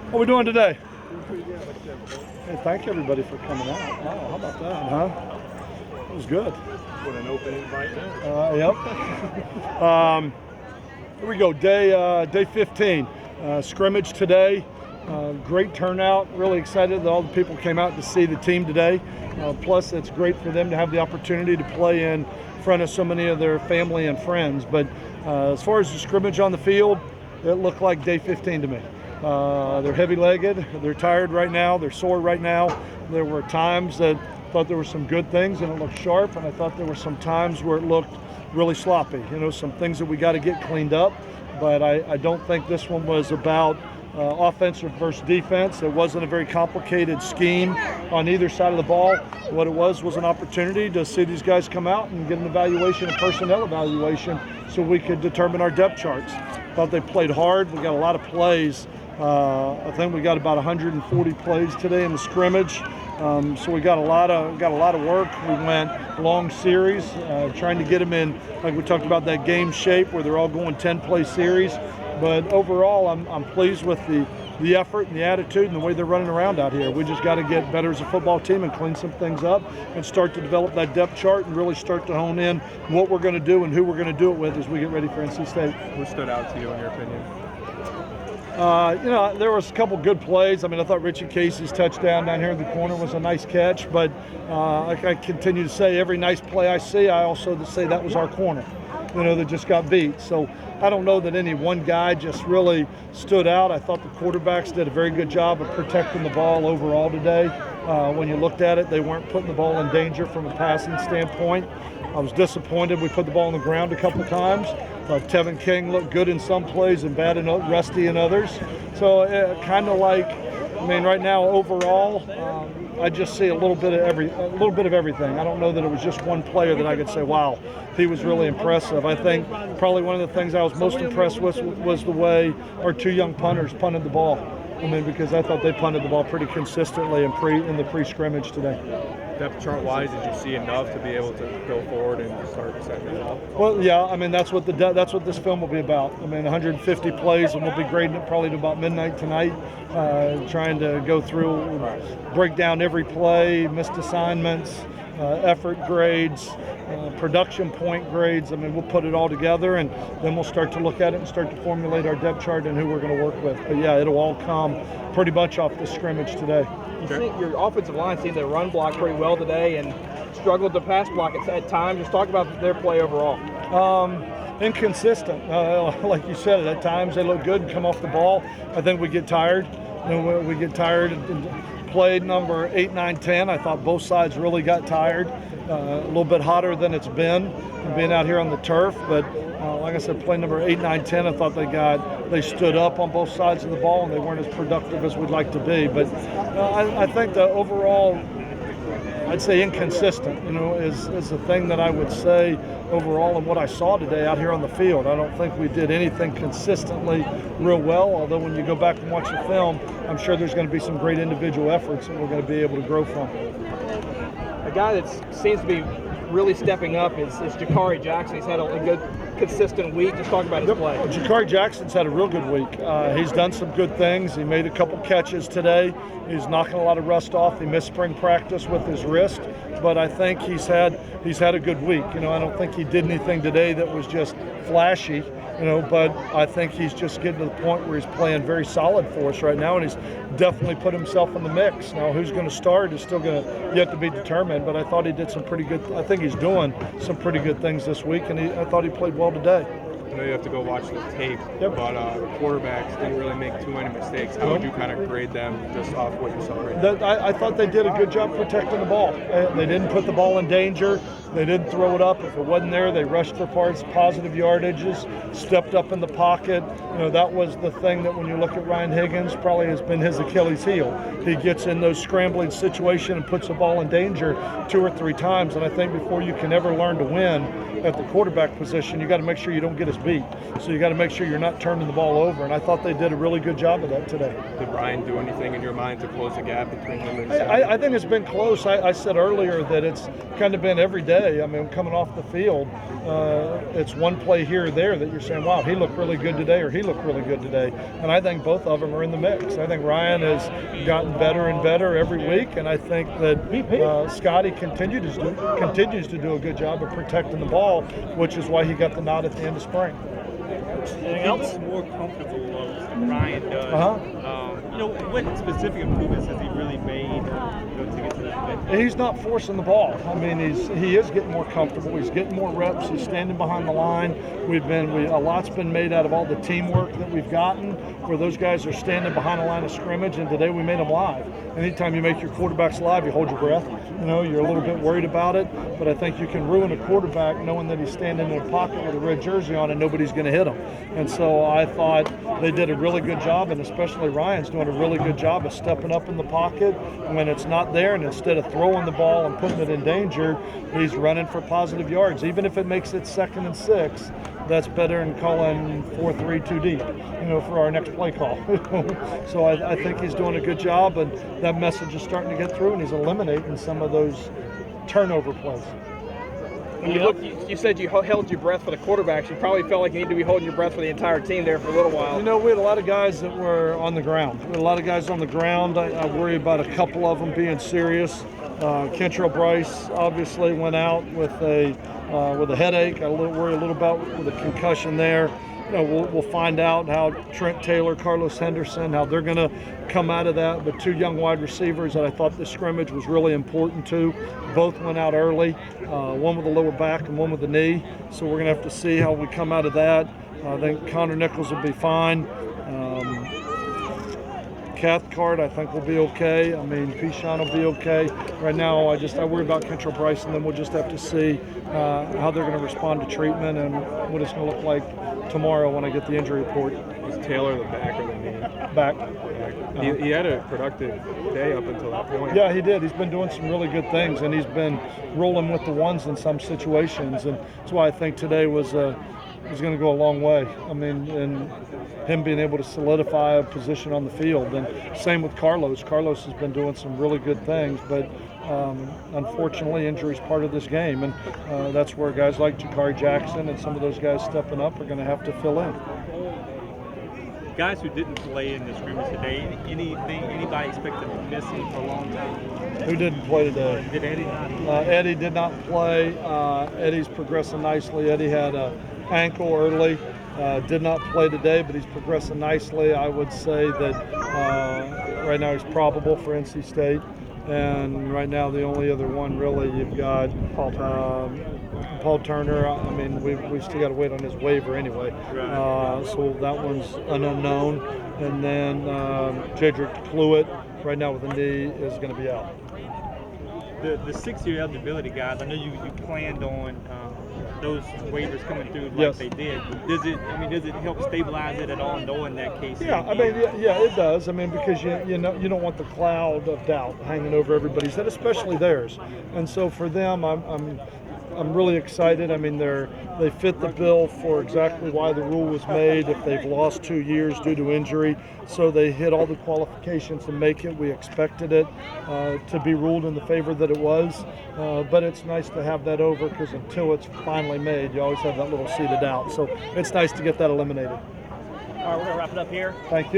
What are we doing today? Hey, thank everybody for coming out. Wow, how about that, huh? It was good. What an open invite Yep. Here we go, day 15. Scrimmage today. Great turnout. Really excited that all the people came out to see the team today. Plus, it's great for them to have the opportunity to play in front of so many of their family and friends. But as far as the scrimmage on the field, it looked like day 15 to me. They're heavy-legged. They're tired right now. They're sore right now. There were times that I thought there were some good things and it looked sharp, and I thought there were some times where it looked really sloppy. You know, some things that we got to get cleaned up. But I don't think this one was about offensive versus defense. It wasn't a very complicated scheme on either side of the ball. What it was an opportunity to see these guys come out and get an evaluation, a personnel evaluation, so we could determine our depth charts. Thought they played hard. We got a lot of plays. I think we got about 140 plays today in the scrimmage. So we got a lot of work. We went long series, trying to get them in, like we talked about, that game shape where they're all going 10-play series. But overall, I'm pleased with the effort and the attitude and the way they're running around out here. We just got to get better as a football team and clean some things up and start to develop that depth chart and really start to hone in what we're going to do and who we're going to do it with as we get ready for NC State. What stood out to you in your opinion? There was a couple good plays. I mean, I thought Richie Casey's touchdown down here in the corner was a nice catch, but like I continue to say, every nice play I see, I also say that was our corner, that just got beat. So I don't know that any one guy just really stood out. I thought the quarterbacks did a very good job of protecting the ball overall today. When you looked at it, they weren't putting the ball in danger from a passing standpoint. I was disappointed we put the ball on the ground a couple times. Tevin King looked good in some plays and bad and rusty in others. So kind of like, right now overall, I just see a little bit of everything. I don't know that it was just one player that I could say, wow, he was really impressive. I think probably one of the things I was most impressed with was the way our two young punters punted the ball. Because I thought they punted the ball pretty consistently in the pre-scrimmage today. Depth chart-wise, did you see enough to be able to go forward and start setting it up? Well, yeah. That's what this film will be about. 150 plays, and we'll be grading it probably to about midnight tonight, trying to go through, break down every play, missed assignments, effort grades, production point grades. We'll put it all together, and then we'll start to look at it and start to formulate our depth chart and who we're going to work with. But yeah, it'll all come pretty much off the scrimmage today. You think your offensive line seemed to run block pretty well today and struggled to pass block at times. Just talk about their play overall. Inconsistent. Like you said, at times they look good and come off the ball. I think we get tired. We get tired. Played number 8, 9, 10. I thought both sides really got tired. A little bit hotter than it's been being out here on the turf. But like I said, play number 8, 9, 10, I thought they stood up on both sides of the ball and they weren't as productive as we'd like to be. But I think the overall, I'd say inconsistent, is the thing that I would say overall in what I saw today out here on the field. I don't think we did anything consistently real well, although when you go back and watch the film, I'm sure there's going to be some great individual efforts that we're going to be able to grow from. A guy that seems to be really stepping up is Jakari Jackson. He's had a good, consistent week. Just talk about his play. Jakari Jackson's had a real good week. He's done some good things. He made a couple catches today. He's knocking a lot of rust off. He missed spring practice with his wrist, but I think he's had a good week. I don't think he did anything today that was just flashy. But I think he's just getting to the point where he's playing very solid for us right now, and he's definitely put himself in the mix. Now, who's going to start is still going to yet to be determined, but I thought he did some pretty good. I think he's doing some pretty good things this week, and I thought he played well today. I know you have to go watch the tape, but the quarterbacks didn't really make too many mistakes. How would you kind of grade them just off what you saw right now? I thought they did a good job protecting the ball. They didn't put the ball in danger. They didn't throw it up. If it wasn't there, they rushed for positive yardages, stepped up in the pocket. That was the thing that when you look at Ryan Higgins, probably has been his Achilles heel. He gets in those scrambling situations and puts the ball in danger 2 or 3 times. And I think before you can ever learn to win at the quarterback position, you got to make sure you don't get as is beat. So you got to make sure you're not turning the ball over, and I thought they did a really good job of that today. Did Ryan do anything in your mind to close the gap between him and I think it's been close. I said earlier that it's kind of been every day. I mean, coming off the field, it's one play here or there that you're saying, wow, he looked really good today, or he looked really good today. And I think both of them are in the mix. I think Ryan has gotten better and better every week, and I think that Scotty continues to do a good job of protecting the ball, which is why he got the nod at the end of spring. Anything else? More comfortable Ryan does. What specific improvements has he really made to get to that point? He's not forcing the ball. I mean, he is getting more comfortable. He's getting more reps. He's standing behind the line. A lot's been made out of all the teamwork that we've gotten, where those guys are standing behind the line of scrimmage, and today we made them live. Anytime you make your quarterbacks live, you hold your breath. You're a little bit worried about it, but I think you can ruin a quarterback knowing that he's standing in a pocket with a red jersey on and nobody's going to hit him. And so I thought they did a really good job, and especially Ryan's doing a really good job of stepping up in the pocket when it's not there, and instead of throwing the ball and putting it in danger, he's running for positive yards. Even if it makes it 2nd and 6, that's better than calling 4-3 too deep, for our next play call. So I think he's doing a good job, and that message is starting to get through, and he's eliminating some of those turnover plays. When you look, you said you held your breath for the quarterbacks. You probably felt like you need to be holding your breath for the entire team there for a little while. We had a lot of guys that were on the ground. I worry about a couple of them being serious. Kentrell Bryce obviously went out with a headache. I worry a little about with a concussion there. We'll find out how Trent Taylor, Carlos Henderson, how they're going to come out of that. But 2 young wide receivers that I thought the scrimmage was really important to. Both went out early, one with the lower back and one with the knee. So we're going to have to see how we come out of that. I think Connor Nichols will be fine. Cathcart, I think, will be okay. I mean, Pichon will be okay. Right now, I worry about Kentrell Bryce, and then we'll just have to see how they're going to respond to treatment and what it's going to look like tomorrow when I get the injury report. Was Taylor the back or the knee? Back. He had a productive day up until that point. Yeah, he did. He's been doing some really good things, and he's been rolling with the ones in some situations, and that's why I think today was going to go a long way. I mean, and him being able to solidify a position on the field. And same with Carlos. Carlos has been doing some really good things, but unfortunately, injury is part of this game, and that's where guys like Jakari Jackson and some of those guys stepping up are going to have to fill in. Guys who didn't play in the scrimmage today, anybody expect them to be missing for a long time? Who didn't play today? Did Eddie not? Eddie did not play. Eddie's progressing nicely. Eddie had an ankle early. Did not play today, but he's progressing nicely. I would say that right now he's probable for NC State. And right now the only other one really, you've got Paul Turner. I mean, we still got to wait on his waiver anyway. So that one's an unknown. And then Jedrick Cluett, right now with a knee, is going to be out. The 6-year eligibility guys, I know you planned on those waivers coming through like they did. Does it help stabilize it at all, knowing that case? Yeah, I mean, yeah, it does. I mean, because you don't want the cloud of doubt hanging over everybody's head, especially theirs. And so for them, I'm really excited. I mean, they fit the bill for exactly why the rule was made. If they've lost 2 years due to injury, so they hit all the qualifications to make it. We expected it to be ruled in the favor that it was, but it's nice to have that over, because until it's finally made, you always have that little seed of doubt. So it's nice to get that eliminated. All right, we're gonna wrap it up here. Thank you.